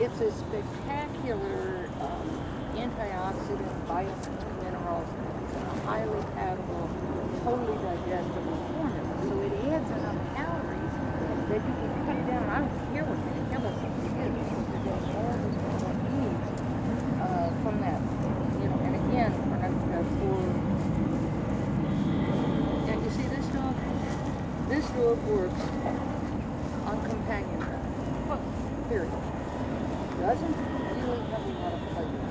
It's a spectacular antioxidant, vitamins, minerals. It's a highly palatable, totally digestible formula. So it adds enough calories that you can cut down. I don't care what the chemicals is. You're getting all this what needs from that. You know, and again, and you see this dog? This dog works on companion diet. Period. Doesn't really have a lot of pleasure.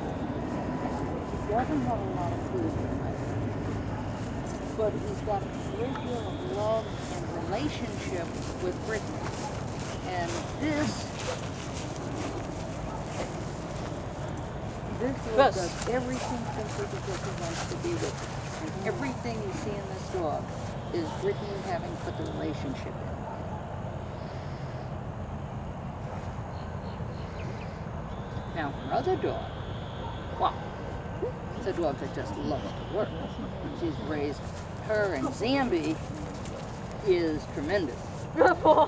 He doesn't have a lot of food tonight. But he's got a great deal of love and relationship with Brittany. And this dog does everything simply because he wants to be with her. And everything you see in this dog is Brittany having put the relationship in. Now, her other dog, wow, it's a dog that just loves to work. She's raised her, and Zambi is tremendous. Good boy.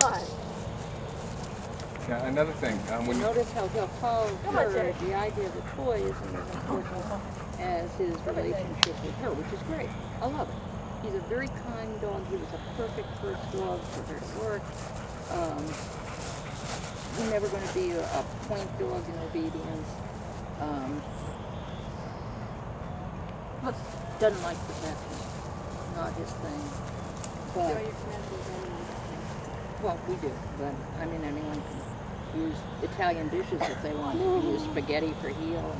Yeah, another thing, when you Notice how he'll follow her, the idea of the toy isn't as important as his relationship with her, which is great. I love it. He's a very kind dog. He was a perfect first dog for her to work. He's never going to be a point dog in obedience. Doesn't like protection. Not his thing. But, well, we do. But, I mean, anyone can use Italian dishes if they want. You can use spaghetti for heel.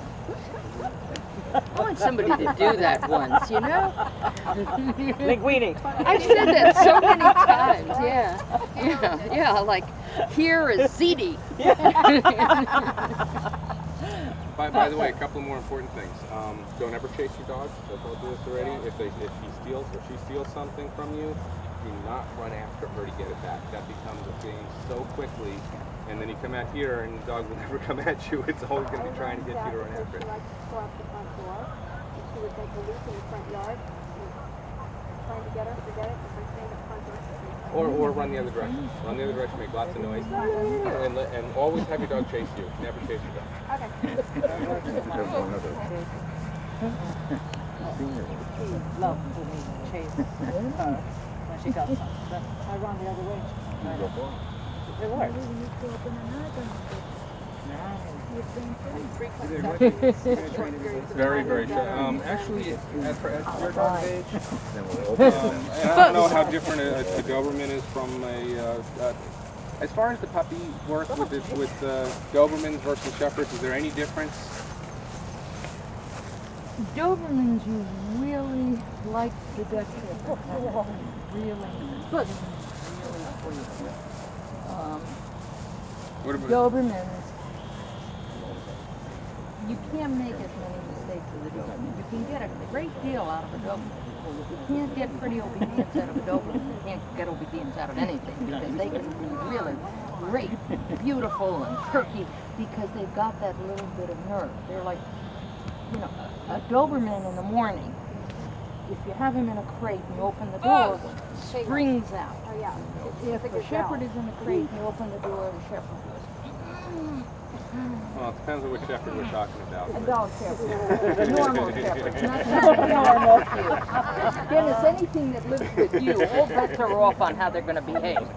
I want somebody to do that once, you know? Linguine. I've said that so many times, yeah, like, here is ziti. By the way, a couple of more important things. Don't ever chase your dog. I told you this already. If he steals or she steals something from you, do not run after her to get it back. That becomes a thing so quickly, and then you come out here and the dog will never come at you. It's always going to be trying to get you to run after it. She likes to go out the front door. She would take a loop in the front yard. Trying to get her, forget it. If I stay in the front door, Or run the other direction. Run the other direction, make lots of noise, and always have your dog chase you. Never chase your dog. okay. She loves for me to chase her when she got something. But I run the other way. It works. Very, very true. Actually, as your dog's age, and I don't know how different a Doberman is from as far as the puppy work with Dobermans versus Shepherds, is there any difference? Dobermans, you really like the dexterity. Really good. What about Dobermans, you can't make as many mistakes as a Doberman. You can get a great deal out of a Doberman. You can't get pretty obedience out of a Doberman. You can't get obedience out of anything because they can be really great, beautiful, and perky because they've got that little bit of nerve. They're like, you know, a Doberman in the morning, if you have him in a crate and you open the door, springs out. Oh, yeah. If a shepherd is in a crate and you open the door, the shepherd goes. Well, it depends on which shepherd we're talking about. A dog shepherd. Normal shepherd. Not normal shepherd. Dennis, anything that lives with you, all bets are off on how they're going to behave.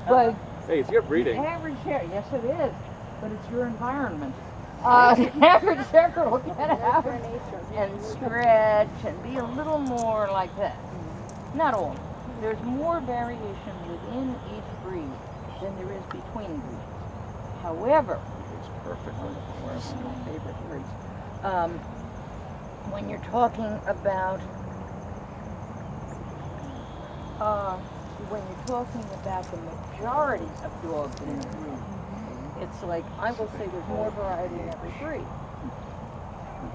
But Hey, it's your breeding. average shepherd, yes it is, but it's your environment. Average shepherd will get out and stretch and be a little more like that. Not all. There's more variation within each breed than there is between breeds. However, It's perfect. one of my favorite words. When you're talking about the majority of dogs in a breed, it's like I will say there's more variety in every breed.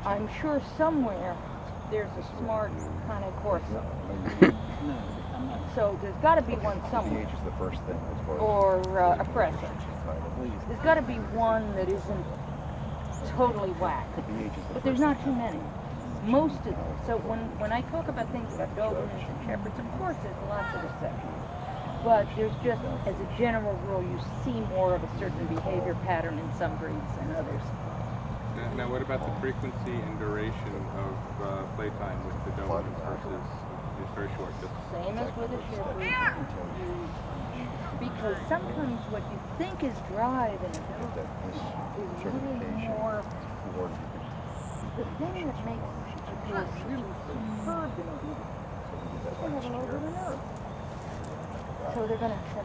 I'm sure somewhere there's a smart kind of Corso. So there's got to be one somewhere. pH is the first thing as far as Or a Fresher. There's got to be one that isn't totally whack. pH is the But there's not too many. Most of them. So when I talk about things about Dobermans and Shepherds, of course there's lots of exceptions. But there's just, as a general rule, you see more of a certain behavior pattern in some breeds than others. Now, what about the frequency and duration of playtime with the Dobermans versus it's very short? Just Same as with a Shepherd. Because sometimes what you think is drive in a dog is really more the thing that makes a dog really superb in obedience. They have an over the nerve. So they're going to say,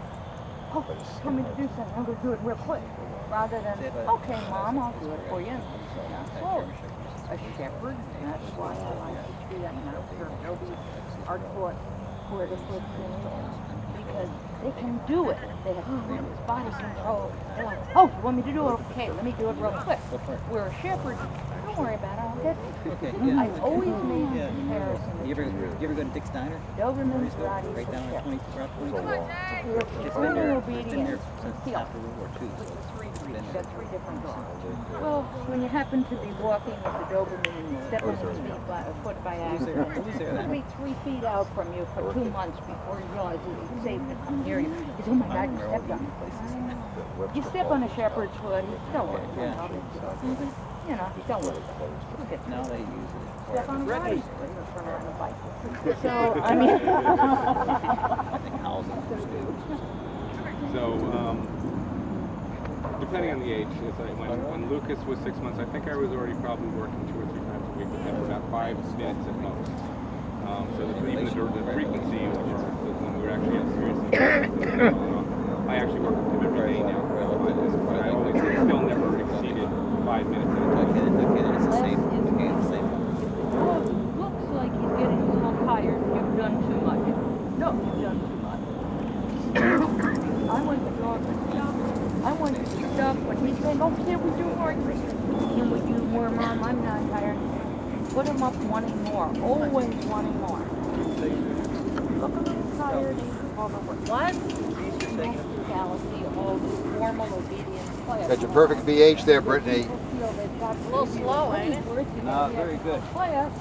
oh, tell me to do something, I'm going to do it real quick. Rather than, okay, Mom, I'll do it for you. Not slowly. A Shepherd, that's why I like to do that now. Nobody's are taught where to put things because they can do it. They have tremendous body control. They're like, oh, you want me to do it? Okay, let me do it real quick. Where a Shepherd, don't worry about it, I'll get it. Okay, yeah. I always make a comparison. You ever go to Dick's Diner? Doberman's Rotties Right down are on Shepherds. 20, Route 22. Your It's been total there obedience since heel. after World War II. With So the three breeds, been you've there. got three different dogs. Well, when you happen to be walking with the Doberman and you step on his foot by accident, he'll be 3 feet out from you for 2 months before you realize he's safe to come near you. He says, oh my God, you stepped on it. You step on a Shepherd's foot, don't worry. Yeah. You know, don't worry. Look at Now they use it. step on a Rottie foot, you'll turn around and bite. So, I mean, I think housing is good. so, depending on the age, it's like when Lucas was 6 months, I think I was already probably working 2 or 3 times a week with him for about 5 minutes at most. So even the frequency of when we were actually at serious, I actually work with him every day now. But I always still never exceeded 5 minutes at a time. Okay, then it's the same. Okay, it's the same. well, it looks like he's getting a little tired. You've done too much. No, you've done too much. I want the dog to stop. I want you to stop when he's saying, oh, can we do more? Can we do more, Mom? I'm not tired. Put him up wanting more. Always wanting more. Look a little tired. Overworked. What? Physicality, all the formal obedience class. Got your perfect BH there, Brittany. A little slow, ain't it? No, very good. Class.